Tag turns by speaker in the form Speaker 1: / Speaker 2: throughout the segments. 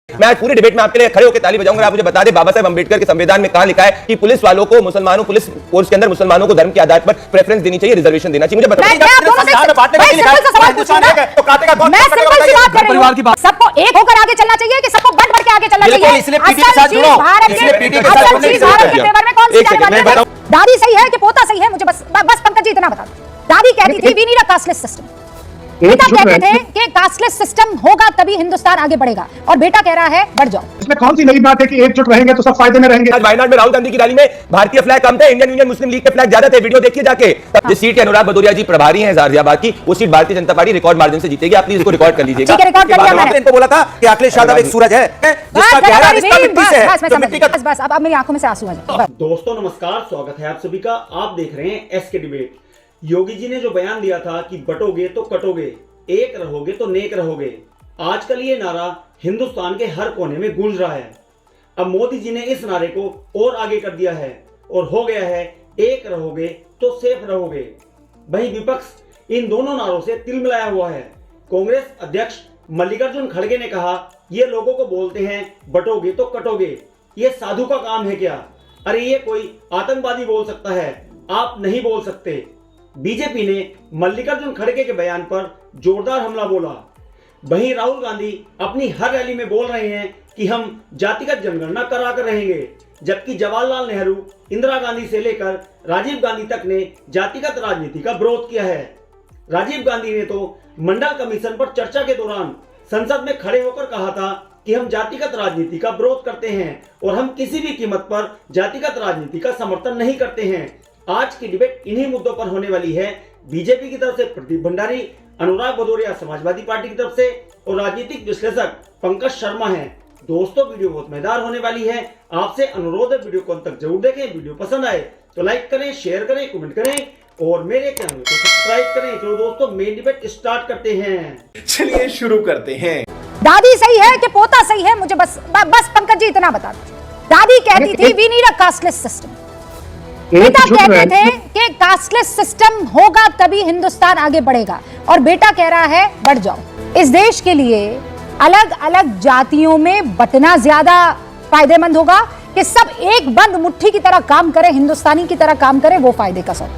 Speaker 1: मैं आज पूरी डिबेट में आपके लिए खड़े होकर ताली बजाऊंगा। आप मुझे बता दें बाबा साहब अंबेडकर के संविधान में कहां लिखा है कि पुलिस वालों को मुसलमानों पुलिस फोर्स के अंदर मुसलमानों को धर्म के आधार पर प्रेफरेंस देनी चाहिए, रिजर्वेशन देना चाहिए। मुझे बताइए
Speaker 2: सबको एक होकर आगे चलना चाहिए कि सबको बढ़ बढ़ के आगे चलना चाहिए। दादी सही है कि पोता सही है, मुझे बस पंकज जी इतना बता दो। दादी कहती थी we need a casteless system, पिता कहते थे कि कास्टलेस सिस्टम होगा तभी हिंदुस्तान आगे बढ़ेगा, और बेटा कह रहा है बढ़ जाओ।
Speaker 3: इसमें कौन सी नई बात है कि एकजुट रहेंगे तो सब फायदे में रहेंगे।
Speaker 1: आज वायनाड में राहुल गांधी की रैली में भारतीय फ्लैग कम थे, इंडियन यूनियन मुस्लिम लीग के फ्लैग ज्यादा थे। वीडियो देखिए जाके। जिस सीट के अनुराग भदौरिया जी प्रभारी हैं गाजियाबाद की, वो seat Bharatiya Janata party record margin से जीतेगी। आप प्लीज इसको रिकॉर्ड कर लीजिएगा।
Speaker 2: ठीक है, रिकॉर्ड कर लिया मैंने।
Speaker 4: इनको बोला था कि अखिलेश यादव एक सूरज है जिसका गहरा रिश्ता मिट्टी से है।
Speaker 2: बस अब मेरी आंखों में से आंसू आ जाए।
Speaker 5: दोस्तों नमस्कार, स्वागत है आप सभी का। आप देख रहे हैं एसके डिबेट। योगी जी ने जो बयान दिया था कि बटोगे तो कटोगे, एक रहोगे तो नेक रहोगे, आजकल ये नारा हिंदुस्तान के हर कोने में गूंज रहा है। अब मोदी जी ने इस नारे को और आगे कर दिया है और हो गया है एक रहोगे तो सेफ रहोगे। वहीं विपक्ष इन दोनों नारों से तिल मिलाया हुआ है। कांग्रेस अध्यक्ष मल्लिकार्जुन खड़गे ने कहा, ये लोगों को बोलते हैं बटोगे तो कटोगे, ये साधु का काम है क्या? अरे ये कोई आतंकवादी बोल सकता है, आप नहीं बोल सकते। बीजेपी ने मल्लिकार्जुन खड़गे के बयान पर जोरदार हमला बोला। वहीं राहुल गांधी अपनी हर रैली में बोल रहे हैं कि हम जातिगत जनगणना करा कर रहेंगे, जबकि जवाहरलाल नेहरू, इंदिरा गांधी से लेकर राजीव गांधी तक ने जातिगत राजनीति का विरोध किया है। राजीव गांधी ने तो मंडल कमीशन पर चर्चा के दौरान संसद में खड़े होकर कहा था कि हम जातिगत राजनीति का विरोध करते हैं और हम किसी भी कीमत पर जातिगत राजनीति का समर्थन नहीं करते हैं। आज की डिबेट इन्हीं मुद्दों पर होने वाली है। बीजेपी की तरफ से प्रदीप भंडारी, अनुराग भदौरिया समाजवादी पार्टी की तरफ से, और राजनीतिक विश्लेषक पंकज शर्मा हैं। दोस्तों वीडियो बहुत मजेदार होने वाली है। आपसे अनुरोध है वीडियो को अंत तक जरूर देखें। वीडियो पसंद आए तो लाइक करें, शेयर करें, कमेंट करें और मेरे चैनल को सब्सक्राइब करें। चलो दोस्तों मेन डिबेट स्टार्ट करते हैं।
Speaker 4: चलिए शुरू करते हैं।
Speaker 2: दादी सही है कि पोता सही है, मुझे बस पंकज जी इतना बता दो। दादी कहती थी we need a casteless system, पिता कहते थे कि कास्टलेस सिस्टम होगा तभी हिंदुस्तान आगे बढ़ेगा, और बेटा कह रहा है बढ़ जाओ। इस देश के लिए अलग अलग जातियों में बंटना ज्यादा फायदेमंद होगा कि सब एक बंद मुट्ठी की तरह काम करे, हिंदुस्तानी की तरह काम करे, वो फायदे का सब।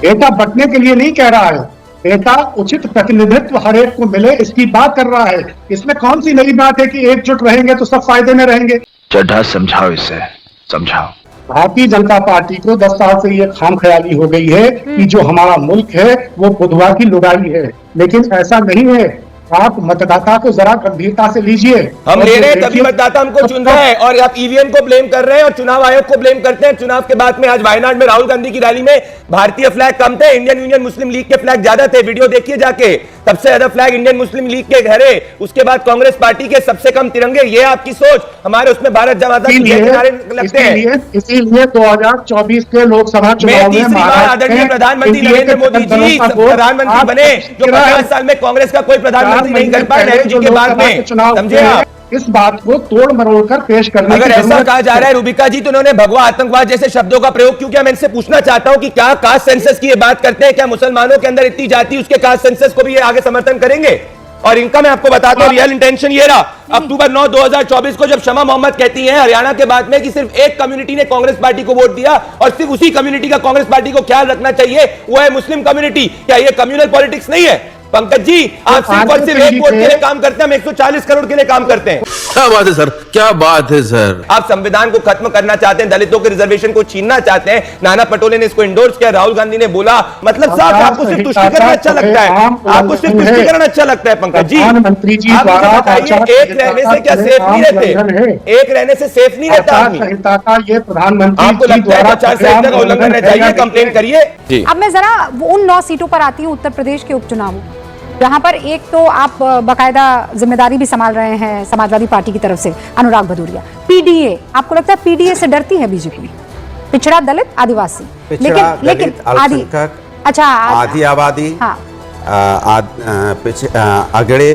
Speaker 3: बेटा बटने के लिए नहीं कह रहा है, बेटा उचित प्रतिनिधित्व हर एक को मिले इसकी बात कर रहा है। इसमें कौन सी नई बात है कि एकजुट रहेंगे तो सब फायदे में रहेंगे।
Speaker 6: चड्ढा समझाओ, इसे समझाओ।
Speaker 3: भारतीय जनता पार्टी को 10 साल से ये खाम ख्याली हो गई है कि जो हमारा मुल्क है वो बुधवा की लुगाई है, लेकिन ऐसा नहीं है। आप मतदाता को जरा गंभीरता से लीजिए।
Speaker 1: हम ले रहे हैं तभी मतदाता हमको चुन रहा है, और आप ईवीएम को ब्लेम कर रहे हैं और चुनाव आयोग को ब्लेम करते हैं। चुनाव के बाद में आज वायनाड में राहुल गांधी की रैली में भारतीय फ्लैग कम थे, इंडियन यूनियन मुस्लिम लीग के फ्लैग ज्यादा थे। वीडियो देखिए जाके। सबसे ज्यादा फ्लैग इंडियन मुस्लिम लीग के घरे, उसके बाद कांग्रेस पार्टी के सबसे कम तिरंगे। ये आपकी सोच, हमारे उसमें भारत माता की जय के नारे लगते हैं।
Speaker 3: इसीलिए 2024 के लोकसभा चुनाव में
Speaker 1: आदरणीय प्रधानमंत्री नरेंद्र मोदी जी प्रधानमंत्री बने, जो 50 साल में कांग्रेस का कोई प्रधानमंत्री नहीं कर पाया नेहरू जी के बाद में। समझे आप?
Speaker 3: इस बात को तोड़ मरोड़ कर पेश करने
Speaker 1: अगर ऐसा कहा जा रहा है रूबिका जी, तो उन्होंने भगवा आतंकवाद जैसे शब्दों का प्रयोग क्यों किया? मैं इनसे पूछना चाहता हूं कि क्या कास्ट सेंसस की ये बात करते हैं? क्या मुसलमानों के अंदर इतनी जाति, उसके कास्ट सेंसस को भी ये आगे समर्थन करेंगे? और इनका मैं आपको बताता हूं रियल इंटेंशन ये रहा। अक्टूबर 9, 2024 को जब शमा मोहम्मद कहती हैं हरियाणा के बाद में कि सिर्फ एक कम्युनिटी ने कांग्रेस पार्टी को वोट दिया और सिर्फ उसी कम्युनिटी का कांग्रेस पार्टी को ख्याल रखना चाहिए, वो है मुस्लिम कम्युनिटी। क्या ये कम्युनल पॉलिटिक्स नहीं है? पंकज जी, आप सिर्फ और सिर्फ एक वोट के लिए काम करते हैं, हम 140 करोड़ के लिए काम करते हैं।
Speaker 6: क्या बात है सर, क्या बात है सर।
Speaker 1: आप संविधान को खत्म करना चाहते हैं, दलितों के रिजर्वेशन को छीनना चाहते हैं। नाना पटोले ने इसको इंडोर्स किया, राहुल गांधी ने बोला। मतलब साहब आपको सिर्फ तुष्टिकरण अच्छा लगता है, आपको सिर्फ तुष्टिकरण अच्छा लगता है। पंकज जी,
Speaker 3: प्रधानमंत्री जी
Speaker 1: आप मुझे बताइए, एक रहने से क्या सेफ नहीं रहते? एक रहने से सेफ नहीं रहता आदमी?
Speaker 3: ये प्रधानमंत्री
Speaker 1: आपको लगता है आचार संहिता का उल्लंघन है, जाइए कंप्लेन करिए।
Speaker 2: अब मैं जरा उन 9 सीटों पर आती हूँ उत्तर प्रदेश के उपचुनाव, जहां पर एक तो आप बाकायदा जिम्मेदारी भी संभाल रहे हैं समाजवादी पार्टी की तरफ से, अनुराग भदौरिया। पीडीए, आपको लगता है पीडीए से डरती है बीजेपी? पिछड़ा, दलित, आदिवासी, लेकिन आदि, अच्छा
Speaker 4: आदि आबादी,
Speaker 2: हाँ,
Speaker 4: अगड़े।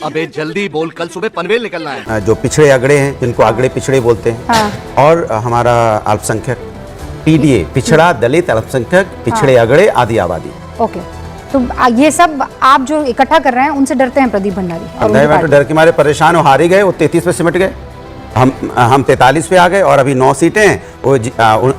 Speaker 6: अबे जल्दी बोल, कल सुबह पनवेल निकलना है।
Speaker 4: जो पिछड़े अगड़े हैं, जिनको अगड़े पिछड़े बोलते हैं,
Speaker 2: हाँ।
Speaker 4: और हमारा अल्पसंख्यक। पीडीए पिछड़ा, दलित, अल्पसंख्यक, पिछड़े, अगड़े, आदि आबादी।
Speaker 2: ओके। तो ये सब आप जो इकट्ठा कर रहे हैं उनसे डरते हैं प्रदीप भंडारी और उनकी
Speaker 4: मैं तो
Speaker 2: पार्टी?
Speaker 4: डर के मारे परेशान हो, हार ही गए, वो 33 पे सिमट गए, हम 43 पे आ गए और अभी 9 सीटें हैं, वो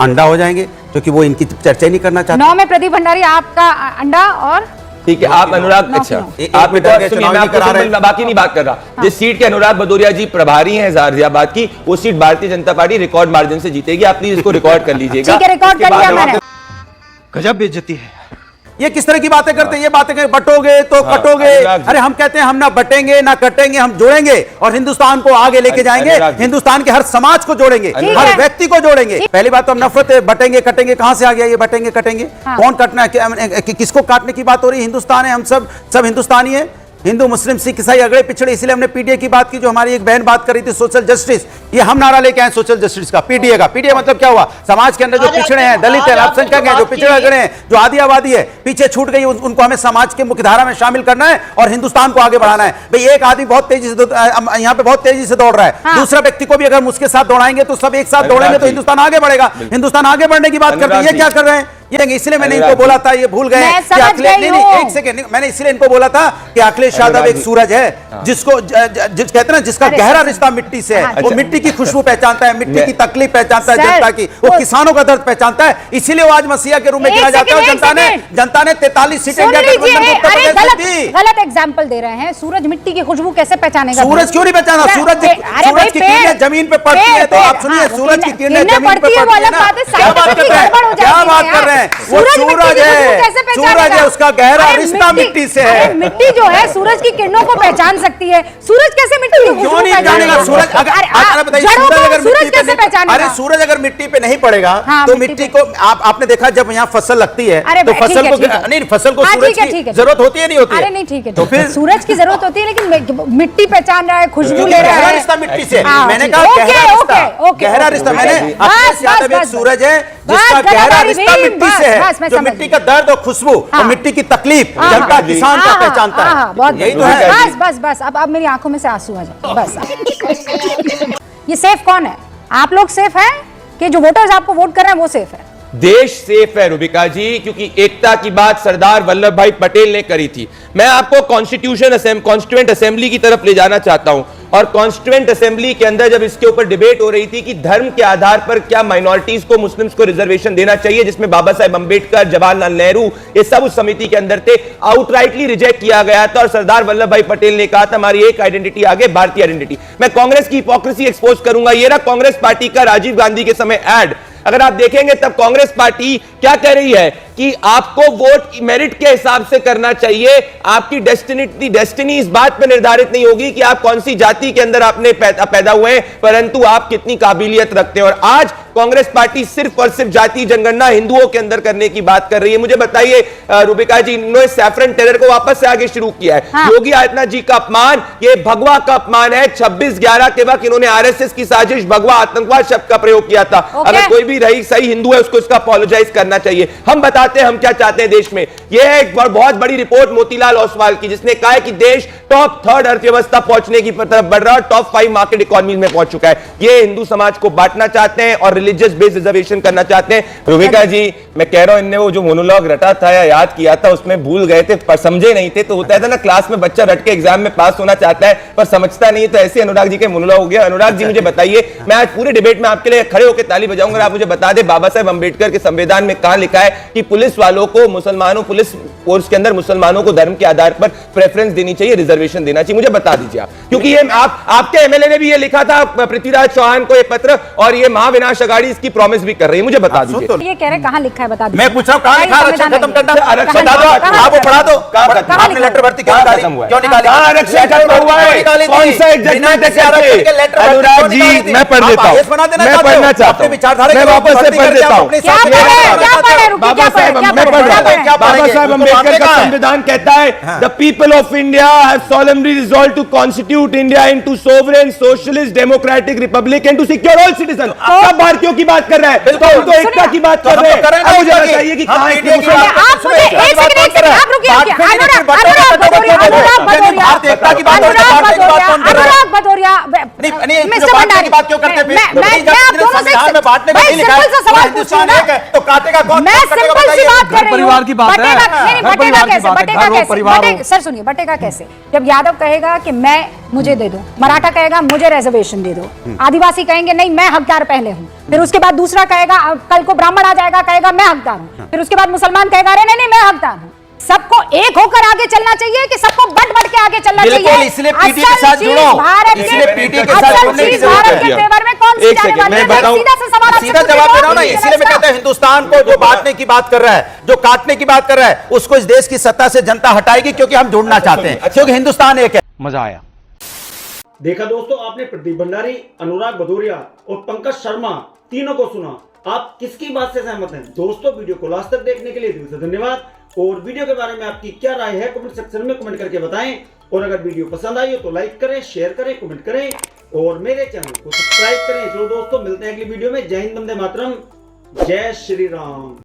Speaker 4: अंडा हो जाएंगे, क्योंकि वो इनकी चर्चा ही नहीं करना चाहते।
Speaker 2: 9 में प्रदीप भंडारी आपका अंडा और
Speaker 1: ठीक है, आप अनुराग, अच्छा आप बाकी नहीं बात कर रहा। जिस सीट के अनुराग भदौरिया जी प्रभारी हैं गाजियाबाद की, वो seat Bharatiya Janata party record margin से जीतेगी। आप प्लीज इसको रिकॉर्ड कर लीजिएगा।
Speaker 2: ठीक है, रिकॉर्ड कर लिया मैंने।
Speaker 6: गजब बेइज्जती है।
Speaker 4: ये किस तरह की बातें करते हैं? ये बातें करें बटोगे तो कटोगे। अरे हम कहते हैं हम ना बटेंगे ना कटेंगे, हम जोड़ेंगे और हिंदुस्तान को आगे लेके जाएंगे। हिंदुस्तान के हर समाज को जोड़ेंगे, हर व्यक्ति को जोड़ेंगे। पहली बात तो हम नफरत है, बटेंगे कटेंगे कहां से आ गया ये बटेंगे कटेंगे? कौन कटना है? किसको काटने की बात हो रही है? हिंदुस्तान है, हम सब हिंदुस्तानी है। हिंदू मुस्लिम सिख ईसाई अगड़े पिछड़े, इसलिए हमने पीडीए की बात की। जो हमारी एक बहन बात कर रही थी सोशल जस्टिस, ये हम नारा लेके आए सोशल जस्टिस का, पीडीए का। पीडीए मतलब क्या हुआ? समाज के अंदर जो पिछड़े हैं, दलित है, अल्पसंख्यक हैं, जो पिछड़े अगड़े हैं, जो आदि आबादी है, पीछे छूट गई, उनको हमें समाज के मुख्यधारा में शामिल करना है और हिंदुस्तान को आगे बढ़ाना है। भाई एक आदमी बहुत तेजी से यहाँ पे बहुत तेजी से दौड़ रहा है, दूसरा व्यक्ति को भी अगर उसके साथ दौड़ाएंगे तो सब एक साथ दौड़ेंगे तो हिंदुस्तान आगे बढ़ेगा। हिंदुस्तान आगे बढ़ने की बात करते हैं, ये क्या कर रहे हैं? ये इसलिए मैंने इनको बोला था, ये भूल गए कि एक सेकंड, मैंने इसलिए इनको बोला था कि अखिलेश यादव एक सूरज है जिसको कहते हैं ना, जिसका गहरा रिश्ता मिट्टी से है। वो मिट्टी की खुशबू पहचानता है, मिट्टी की तकलीफ पहचानता है जनता की, वो किसानों का दर्द पहचानता है, इसीलिए वो आज मसीहा के रूप में गिना जाता है। जनता ने 43 सीटें
Speaker 2: गलत एग्जाम्पल दे रहे हैं। सूरज मिट्टी की खुशबू कैसे पहचानेगा?
Speaker 4: सूरज क्यों नहीं पहचाना? सूरज की किरणें जमीन पे पड़ती है, तो आप सुनिए, सूरज की किरणें जमीन पे पड़ती है। क्या बात कर रहे हैं? क्या बात कर रहे हैं? वो सूरज है, सूरज है, उसका गहरा रिश्ता मिट्टी से है।
Speaker 2: मिट्टी जो है सूरज की किरणों को पहचान सकती है, सूरज कैसे मिट्टी की
Speaker 4: क्यों नहीं जानेगा? सूरज कैसे पहचानेगा? अरे सूरज अगर मिट्टी पे नहीं पड़ेगा तो मिट्टी को आपने देखा जब यहाँ फसल लगती है तो फसल को नहीं, फसल को सूरज की जरूरत होती है नहीं होती?
Speaker 2: अरे नहीं, ठीक है, तो फिर सूरज की जरूरत होती है, लेकिन मिट्टी पहचान रहा है, खुशबू ले रहा है,
Speaker 4: गहरा रिश्ता मिट्टी से। मैंने कहा गहरा रिश्ता, मैंने अखिलेश यादव एक सूरज है जिसका गहरा रिश्ता मिट्टी से है, जो मिट्टी का दर्द और खुशबू और मिट्टी की तकलीफ जनता किसान का पहचानता है। यही तो है।
Speaker 2: बस अब मेरी आंखों में से आंसू आ जाए बस। ये सेफ कौन है? आप लोग सेफ हैं कि जो वोटर्स आपको वोट कर रहे हैं वो सेफ है?
Speaker 1: देश सेफ है रुबिका जी, क्योंकि एकता की बात सरदार वल्लभ भाई पटेल ने करी थी। मैं आपको कॉन्स्टिट्यूएंट असेंबली की तरफ ले जाना चाहता हूं, और कॉन्स्टिट्यूएंट असेंबली के अंदर जब इसके ऊपर डिबेट हो रही थी कि धर्म के आधार पर क्या माइनॉरिटीज को, मुस्लिम्स को रिजर्वेशन देना चाहिए, जिसमें बाबा साहेब अंबेडकर, जवाहरलाल नेहरू, ये सब उस समिति के अंदर थे, आउटराइटली रिजेक्ट किया गया था। और सरदार वल्लभ भाई पटेल ने कहा था हमारी एक आइडेंटिटी आगे, भारतीय आइडेंटिटी। मैं कांग्रेस की हिपोक्रेसी एक्सपोज करूंगा। ये रहा कांग्रेस पार्टी का राजीव गांधी के समय एड, अगर आप देखेंगे तब कांग्रेस पार्टी क्या कह रही है कि आपको वोट मेरिट के हिसाब से करना चाहिए। आपकी डेस्टिनी इस बात पर निर्धारित नहीं होगी कि आप कौन सी जाति के अंदर आपने पैदा हुए हैं, परंतु आप कितनी काबिलियत रखते हैं। और आज कांग्रेस पार्टी सिर्फ और सिर्फ जाति जनगणना हिंदुओं के अंदर करने की बात कर रही है। मुझे बताइए रुबिका जी, इन्होंने सैफरन टेरर को वापस से आगे शुरू किया है। योगी आदित्यनाथ जी का अपमान, ये भगवा का अपमान है। 26/11 के वक्त इन्होंने आरएसएस की साजिश भगवा आतंकवाद शब्द का प्रयोग किया था। अगर कोई भी सही हिंदू है उसको इसका अपोलोजाइज करना चाहिए। हम बताते हैं हम क्या चाहते हैं देश में। यह एक बहुत बड़ी रिपोर्ट मोतीलाल ओसवाल की, जिसने कहा है कि देश टॉप 3rd अर्थव्यवस्था पहुंचने की तरफ बढ़ रहा है, टॉप 5 मार्केट इकोनॉमी में पहुंच चुका है। ये हिंदू समाज को बांटना चाहते हैं और रिलीजियस बेस्ड रिजर्वेशन करना चाहते हैं। रुबिका जी, मैं कह रहा हूं इनने वो जो मोनोलॉग रटा था या याद किया था उसमें भूल गए थे, पर समझे नहीं थे। तो होता है ना क्लास में बच्चा रट के एग्जाम में पास होना चाहता है पर समझता नहीं है, तो ऐसे अनुराग जी के मोनोलॉग हो गया। अनुराग जी मुझे बताइए, मैं आज पूरे डिबेट में आपके लिए खड़े होकर ताली बजाऊंगा, आप मुझे बता दें बाबा साहेब अंबेडकर के संविधान में कहां लिखा है कि पुलिस वालों को, मुसलमानों, पुलिस फोर्स के अंदर मुसलमानों को धर्म के आधार पर प्रेफरेंस देनी चाहिए, रिजर्वेशन देना चाहिए? मुझे बता दीजिए आप, क्योंकि ये आपके एमएलए ने भी ये लिखा था पृथ्वीराज चौहान को ये पत्र, और ये महाविनाश अगाड़ी इसकी प्रॉमिस भी कर रही है। मुझे बता दीजिए।
Speaker 2: ये कह रहे कहां लिखा है, बता दीजिए।
Speaker 4: मैं पूछ रहा हूं कहां लिखा है आरक्षण खत्म करना? आरक्षण आप वो पढ़ा दो, आपने लेटर भर्ती क्यों निकाली? क्यों निकाली?
Speaker 1: आरक्षण खत्म हुआ है, कौन सा एक जजमेंट है? अनुराग जी मैं पढ़ देता हूं, मैं पढ़ना चाहता हूं, मैं वापस से पढ़ देता हूं। बाबा साहेब अंबेडकर का संविधान कहता है the people of India have solemnly resolved to constitute India into sovereign, socialist, democratic republic and to secure all citizens। सब भारतीयों की बात कर रहा है, तो एकता की बात कर रहे हैं। अब मुझे बताइए कि कहां इसमें
Speaker 2: आप मुझे एक सेकंड आप रुकिए। अनुराग भदौरिया मिस्टर भंडारी की बात क्यों करते हैं? मैं आप दोनों से बांटने का नहीं लिखा है, हिंदुस्तान एक है तो काटेगा कौन? मैं सिंपल सी बात कर रही हूँ।
Speaker 4: परिवार की बात है।
Speaker 2: बटेगा कैसे? बटेगा कैसे? सर सुनिए, बटेगा कैसे? जब यादव कहेगा कि मैं मुझे दे दो, मराठा कहेगा मुझे रिजर्वेशन दे दो, आदिवासी कहेंगे नहीं मैं हकदार पहले हूँ, फिर उसके बाद दूसरा कहेगा, कल को ब्राह्मण आ जाएगा कहेगा मैं हकदार हूँ, फिर उसके बाद मुसलमान कहेगा अरे नहीं मैं हकदार हूँ। सबको एक होकर आगे चलना चाहिए कि सबको बट बट के आगे चलना चाहिए?
Speaker 4: बिल्कुल, इसलिए पीटी के साथ जुड़ो। इसलिए पीटी के साथ जुड़ने की जरूरत
Speaker 2: भारत के फेवर में कौन सी जाने वाली है? सीधा सा सवाल आपसे
Speaker 4: सीधा जवाब दे रहा हूं ना, इसलिए मैं कहता हूं हिंदुस्तान को जो बांटने की बात कर रहा है, जो काटने की बात कर रहा है, उसको इस देश की सत्ता से जनता हटाएगी, क्योंकि हम जुड़ना चाहते हैं, क्योंकि हिंदुस्तान एक है।
Speaker 7: मजा आया।
Speaker 5: देखा दोस्तों, आपने प्रदीप भंडारी, अनुराग भदौरिया और पंकज शर्मा तीनों को सुना। आप किसकी बात से सहमत हैं? दोस्तों, वीडियो को लास्ट तक देखने के लिए दिल से धन्यवाद। और वीडियो के बारे में आपकी क्या राय है कमेंट सेक्शन में कमेंट करके बताएं। और अगर वीडियो पसंद आई हो तो लाइक करें, शेयर करें, कमेंट करें और मेरे चैनल को सब्सक्राइब करें। चलो दोस्तों, मिलते हैं अगली वीडियो में। जय हिंद, वंदे मातरम, जय श्री राम।